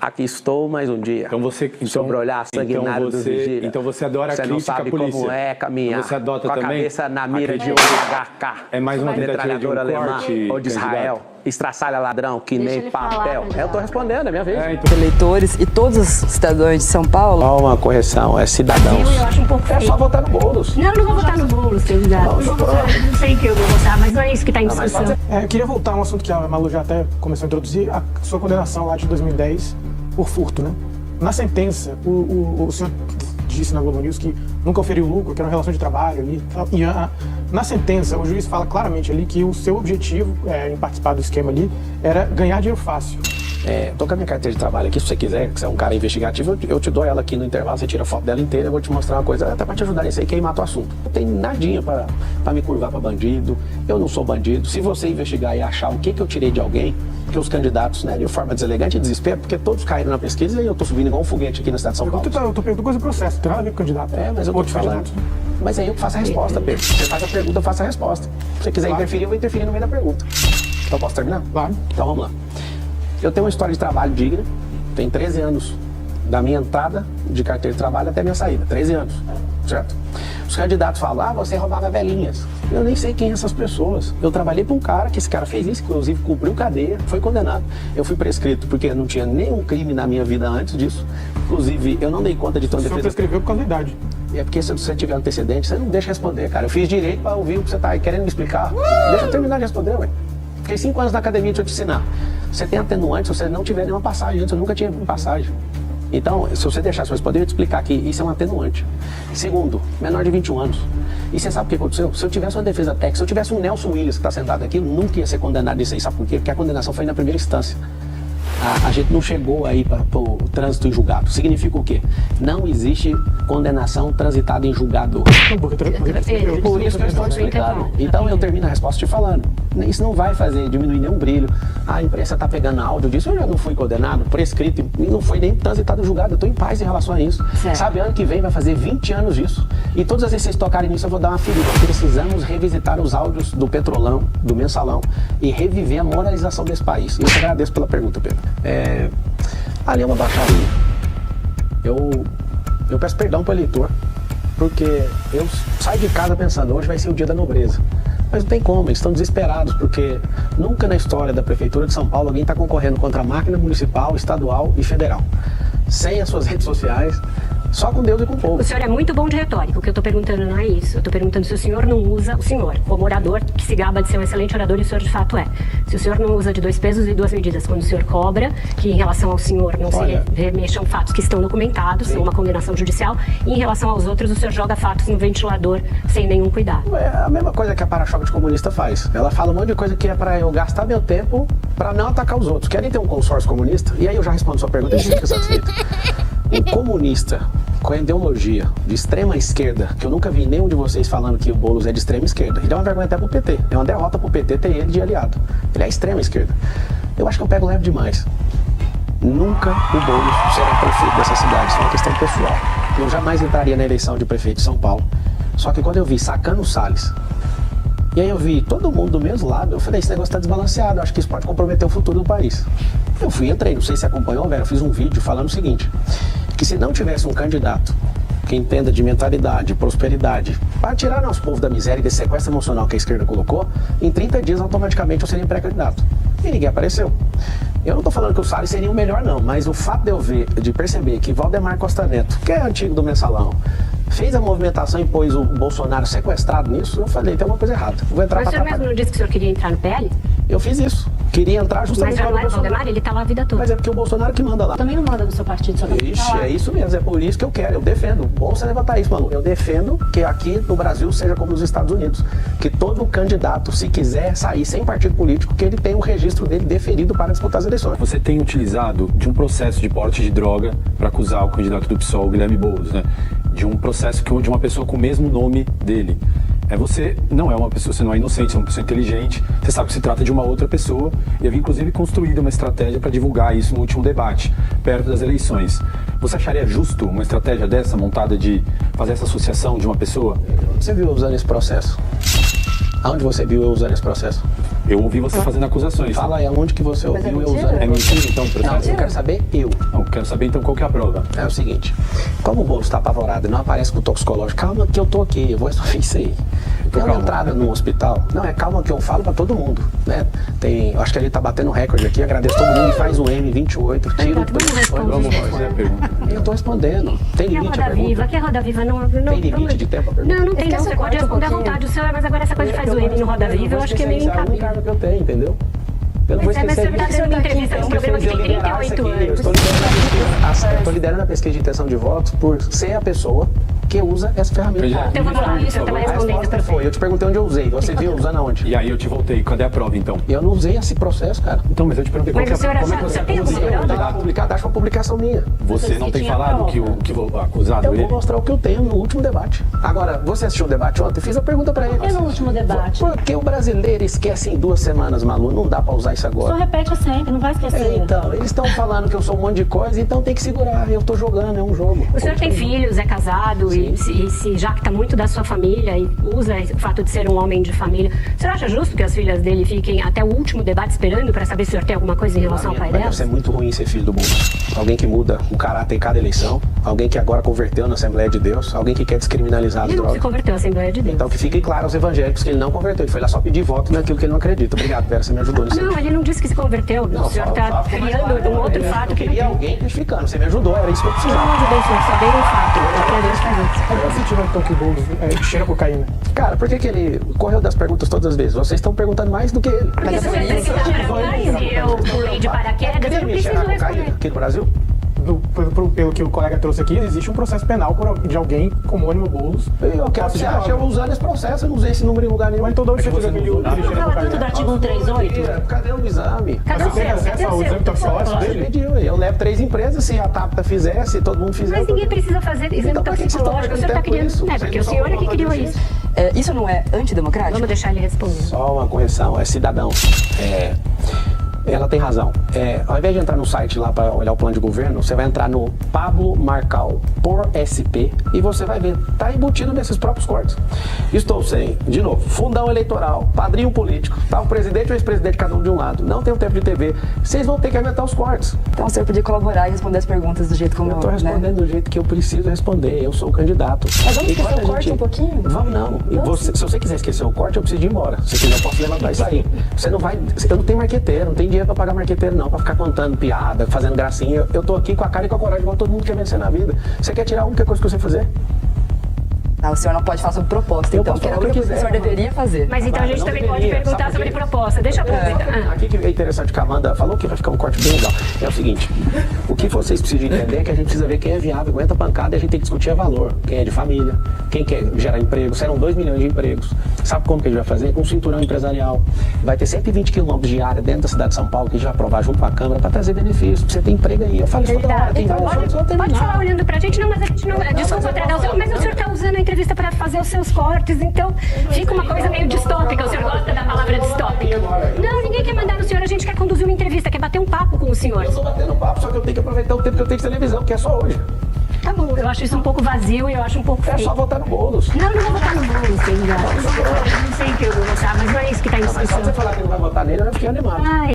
Aqui estou mais um dia. Sobre o olhar sanguinário dos vigílias. Então você adora a crítica à polícia. Você não sabe como é caminhar. Você adota com a também cabeça na mira de um HK. É mais uma tentativa de um corte, ou de Israel. Estraçalha ladrão, que nem papel. Eu tô respondendo, é minha vez. Eleitores e todos os cidadãos de São Paulo. Só uma correção, é cidadãos. Eu acho um pouco feio. É só votar no Boulos. Não vou votar no Boulos, candidato. Não sei que eu vou votar, mas não é isso que está em discussão. Eu queria voltar a um assunto que a Malu já até começou a introduzir, a sua condenação lá de 2010 por furto, né? Na sentença, o senhor disse na Globo News que nunca oferiu lucro, que era uma relação de trabalho ali. E na sentença, o juiz fala claramente ali que o seu objetivo em participar do esquema ali era ganhar dinheiro fácil. Tô com a minha carteira de trabalho aqui, se você quiser, que você é um cara investigativo, eu te dou ela aqui no intervalo, você tira a foto dela inteira, eu vou te mostrar uma coisa, até pra te ajudar nisso aí, queimar teu assunto. Não tem nadinha pra me curvar pra bandido, eu não sou bandido. Se você investigar e achar o que eu tirei de alguém, que os candidatos, né, de forma deselegante e desespero, porque todos caíram na pesquisa e eu tô subindo igual um foguete aqui na cidade de São Paulo. Eu tô perguntando coisa do processo, não tem nada a ver com o candidato. Mas eu tô te falando. Mas aí eu faço a resposta, Pedro. Você faz a pergunta, eu faço a resposta. Se você quiser interferir, eu vou interferir no meio da pergunta. Então posso terminar? Claro. Então vamos lá. Eu tenho uma história de trabalho digna, tem 13 anos da minha entrada de carteira de trabalho até a minha saída, 13 anos, certo? Os candidatos falam, você roubava velhinhas. Eu nem sei quem são essas pessoas. Eu trabalhei para um cara, que esse cara fez isso, inclusive cumpriu cadeia, foi condenado. Eu fui prescrito porque não tinha nenhum crime na minha vida antes disso. Inclusive, eu não dei conta de ter uma defesa. O senhor prescreveu por causa da idade. É porque se você tiver antecedente, você não deixa responder, cara. Eu fiz direito para ouvir o que você tá aí querendo me explicar. Deixa eu terminar de responder, ué. Fiquei 5 anos na academia de eu te ensinar. Você tem atenuante se você não tiver nenhuma passagem antes. Eu nunca tinha passagem. Então, se você deixar, se você poder te explicar que isso é um atenuante. Segundo, menor de 21 anos. E você sabe o que aconteceu? Se eu tivesse uma defesa técnica, se eu tivesse um Nelson Williams que está sentado aqui, eu nunca ia ser condenado nisso aí. Sabe por quê? Porque a condenação foi na primeira instância. A gente não chegou aí para o trânsito em julgado. Significa o quê? Não existe condenação transitada em julgado. Por isso que eu estou te explicando. Então eu termino a resposta te falando. Isso não vai fazer diminuir nenhum brilho. A imprensa está pegando áudio disso. Eu já não fui condenado, prescrito, e não foi nem transitado em julgado. Eu estou em paz em relação a isso. Certo. Sabe, ano que vem vai fazer 20 anos disso. E todas as vezes que vocês tocarem nisso, eu vou dar uma ferida. Precisamos revisitar os áudios do Petrolão, do Mensalão, e reviver a moralização desse país. E eu te agradeço pela pergunta, Pedro. Ali é uma baixaria. Eu peço perdão para o eleitor, porque eu saio de casa pensando, hoje vai ser o dia da nobreza. Mas não tem como, eles estão desesperados, porque nunca na história da Prefeitura de São Paulo alguém está concorrendo contra a máquina municipal, estadual e federal. Sem as suas redes sociais, só com Deus e com o povo. O senhor é muito bom de retórica, o que eu estou perguntando não é isso. Eu estou perguntando se o senhor não usa, o senhor, como orador, que se gaba de ser um excelente orador, e o senhor de fato é. Se o senhor não usa de 2 pesos e 2 medidas, quando o senhor cobra, que em relação ao senhor não se remexam fatos que estão documentados, uma condenação judicial, e em relação aos outros, o senhor joga fatos no ventilador sem nenhum cuidado. É a mesma coisa que a para-choque de comunista faz. Ela fala um monte de coisa que é para eu gastar meu tempo para não atacar os outros. Querem ter um consórcio comunista? E aí eu já respondo sua pergunta e fica satisfeito. Um comunista com a ideologia de extrema esquerda, que eu nunca vi nenhum de vocês falando que o Boulos é de extrema esquerda. Ele é uma vergonha até pro PT. É uma derrota pro PT ter ele de aliado. Ele é extrema esquerda. Eu acho que eu pego leve demais. Nunca o Boulos será prefeito dessa cidade. Isso é uma questão pessoal. Eu jamais entraria na eleição de prefeito de São Paulo. Só que quando eu vi sacando o Salles, e aí eu vi todo mundo do mesmo lado, eu falei, esse negócio tá desbalanceado, eu acho que isso pode comprometer o futuro do país. Eu fui, entrei, não sei se acompanhou, velho, eu fiz um vídeo falando o seguinte, que se não tivesse um candidato que entenda de mentalidade, prosperidade, para tirar nosso povo da miséria e desse sequestro emocional que a esquerda colocou, em 30 dias automaticamente eu seria pré-candidato. E ninguém apareceu. Eu não tô falando que o Salles seria o melhor não, mas o fato de perceber que Valdemar Costa Neto, que é antigo do Mensalão, fez a movimentação e pôs o Bolsonaro sequestrado nisso, eu falei, tem uma coisa errada. Vou entrar. Mas o senhor mesmo não disse que o senhor queria entrar no PL? Eu fiz isso. Queria entrar justamente para o Bolsonaro. Mas Valdemar, ele tá lá a vida toda. Mas é porque o Bolsonaro que manda lá. Também não manda no seu partido, só que Ixi, é isso mesmo, é por isso que eu quero, eu defendo. Bom você levantar isso, Malu. Eu defendo que aqui no Brasil seja como nos Estados Unidos. Que todo candidato, se quiser sair sem partido político, que ele tenha o registro dele deferido para disputar as eleições. Você tem utilizado de um processo de porte de droga para acusar o candidato do PSOL, Guilherme Boulos, né? De um processo de uma pessoa com o mesmo nome dele. Você não é uma pessoa, você não é inocente, você é uma pessoa inteligente, você sabe que se trata de uma outra pessoa, e havia inclusive construído uma estratégia para divulgar isso no último debate, perto das eleições. Você acharia justo uma estratégia dessa, montada de fazer essa associação de uma pessoa? Você viu eu usando esse processo? Aonde você viu eu usando esse processo? Eu ouvi você fazendo acusações. Fala aí, aonde que você ouviu eu usando? É mentira, então, Não, processo? eu quero saber eu. Não, quero saber então qual que é a prova. É o seguinte, como o Boulos está apavorado e não aparece com o toxicológico, calma que eu tô aqui, eu vou resolver isso aí. Tem uma calma. entrada no hospital, não, é calma que eu falo pra todo mundo, né? Eu acho que a gente tá batendo recorde aqui, agradeço todo mundo e faz o M28, tira o... Vamos responder. Vamos fazer a pergunta. Eu tô respondendo, tem Que é limite a Roda Viva, pergunta? que é Roda Viva, não... Tem limite de tempo a pergunta? Não, não tem não, Esquece você o pode corte um responder à pouquinho. vontade o seu, mas agora essa coisa de faz o M no Roda Viva, eu acho que é meio É o único incabível. cargo que eu tenho, entendeu? Eu não vou Mas esquecer você tá disso. dando uma entrevista num programa que tem 38 Eu anos. estou liderando a pesquisa de intenção de votos por ser a pessoa que usa essa ferramenta. Então vamos lá, isso eu tava A respondendo resposta pra foi, eu te perguntei onde eu usei, você viu usando aonde? E aí eu te voltei. Cadê a prova, então? Eu não usei esse processo, cara. Então, mas eu te perguntei Mas qual o que é senhor a como é acha- que você tem acusa alguma o prova? Tá publicado, acho uma publicação minha. Você não tem tinha falado prova. que o acusado Eu ele... vou mostrar o que eu tenho no último debate. Agora, você assistiu o debate ontem? Fiz a pergunta pra ele. E no último debate? Por que o brasileiro esquece em 2 semanas, Malu? Não dá pra usar isso Só agora. repete sempre, não vai esquecer. Então, eles estão falando que eu sou um monte de coisa, então tem que segurar. Eu tô jogando, é um jogo. O senhor tem filhos, é casado e se jacta muito da sua família e usa o fato de ser um homem de família. O senhor acha justo que as filhas dele fiquem até o último debate esperando para saber se o senhor tem alguma coisa em relação ao pai Mas dela? deve ser muito ruim ser filho do Boulos. Alguém que muda o caráter em cada eleição, alguém que agora converteu na Assembleia de Deus, alguém que quer descriminalizar as Ele não se drogas. converteu à Assembleia de Deus. Então que fique claro aos evangélicos que ele não converteu, ele foi lá só pedir voto naquilo que ele não acredita. Obrigado, Vera, você me ajudou nisso. Não, ele não disse que se converteu. O senhor está criando um outro fato Eu que não queria tem. alguém testificando, você me ajudou, era isso que eu Eu não precisava. ajudei o senhor, só dei um fato. Para Deus fazer. Mas eu senti então que o Boulos cheira cocaína. Cara, por que ele correu das perguntas todas as vezes? Vocês estão perguntando mais do que ele. Porque se o senhor disse que dá para mais e eu pulei de paraquedas, eu não Crime preciso cheirar cocaína responder. aqui no Brasil? Pelo que o colega trouxe aqui, existe um processo penal de alguém como Mônimo Boulos. Eu quero que você acha eu usando esse processo, eu não usei esse número em lugar nenhum. Mas então de onde você tirou que ele Não cheira fala cocaína? tudo do artigo 138? Mentira, cadê o exame? Cadê Você o tem seu? acesso Cadê ao o exame seu? toxicológico Ele dele? pediu, eu levo 3 empresas, se a TAP fizer, se todo mundo fizer. Mas ninguém precisa fazer exame Então, por que vocês estão toxicológico. O senhor está perdendo tempo querendo. com isso? É, porque o Vocês não senhor é que são criou vontade isso. Isso não é antidemocrático? Vamos deixar ele responder. Só uma correção, é cidadão. Ela tem razão. Ao invés de entrar no site lá para olhar o plano de governo, você vai entrar no Pablo Marcal por SP e você vai ver, tá embutido nesses próprios cortes. Estou sem, de novo, fundão eleitoral, padrinho político, tá o presidente e o ex-presidente cada um de um lado, não tem um tempo de TV, vocês vão ter que aguentar os cortes. Então o senhor podia colaborar e responder as perguntas do jeito como Eu tô respondendo do jeito que eu preciso responder, eu sou o candidato. Mas vamos esquecer Enquanto o corte um pouquinho? Vamos não. Se você quiser esquecer o corte, eu preciso ir embora. Se quiser, eu posso levantar e sair. Você não vai. Eu não tenho marqueteiro, não tenho dinheiro pra pagar marqueteiro, não, pra ficar contando piada, fazendo gracinha. Eu tô aqui com a cara e com a coragem, igual todo mundo quer vencer na vida. Você quer tirar a única coisa que você fazer? Tá, o senhor não pode falar sobre proposta, Eu então, posso que era falar o o que que o senhor quiser. deveria fazer. Mas então a gente Não também pode deveria, perguntar sabe por sobre quê? proposta. Deixa eu aproveitar. Aqui que é interessante que a Amanda falou que vai ficar um corte bem legal. É o seguinte, o que vocês precisam entender é que a gente precisa ver quem é viável, aguenta pancada e a gente tem que discutir valor. Quem é de família, quem quer gerar emprego. Serão 2 milhões de empregos. Sabe como que a gente vai fazer? Com um cinturão empresarial. Vai ter 120 quilômetros de área dentro da cidade de São Paulo que a gente vai aprovar junto com a Câmara para trazer benefícios. Pra você ter emprego aí. Eu falo isso toda hora. Tem Então vários pode, sonhos, eu vou pode terminar. falar olhando pra gente, não, mas a gente não. Desculpa, Tradão, mas o senhor tá usando a entrevista pra fazer os seus cortes, então fica uma coisa meio distópica. O senhor gosta da palavra distópica? Não, ninguém quer mandar no senhor, a gente quer conduzir uma entrevista, quer bater um papo com o senhor. Eu tô batendo papo, só que eu tenho que aproveitar o tempo que eu tenho de televisão, que é só hoje. Tá bom, eu acho isso um pouco vazio e eu acho um pouco É feio. só votar no Boulos. Não vou votar no Boulos, filha. Não sei que eu vou votar, mas não é isso que tá em Mas só discussão. você falar que não vai votar nele, eu fiquei animado. Ai,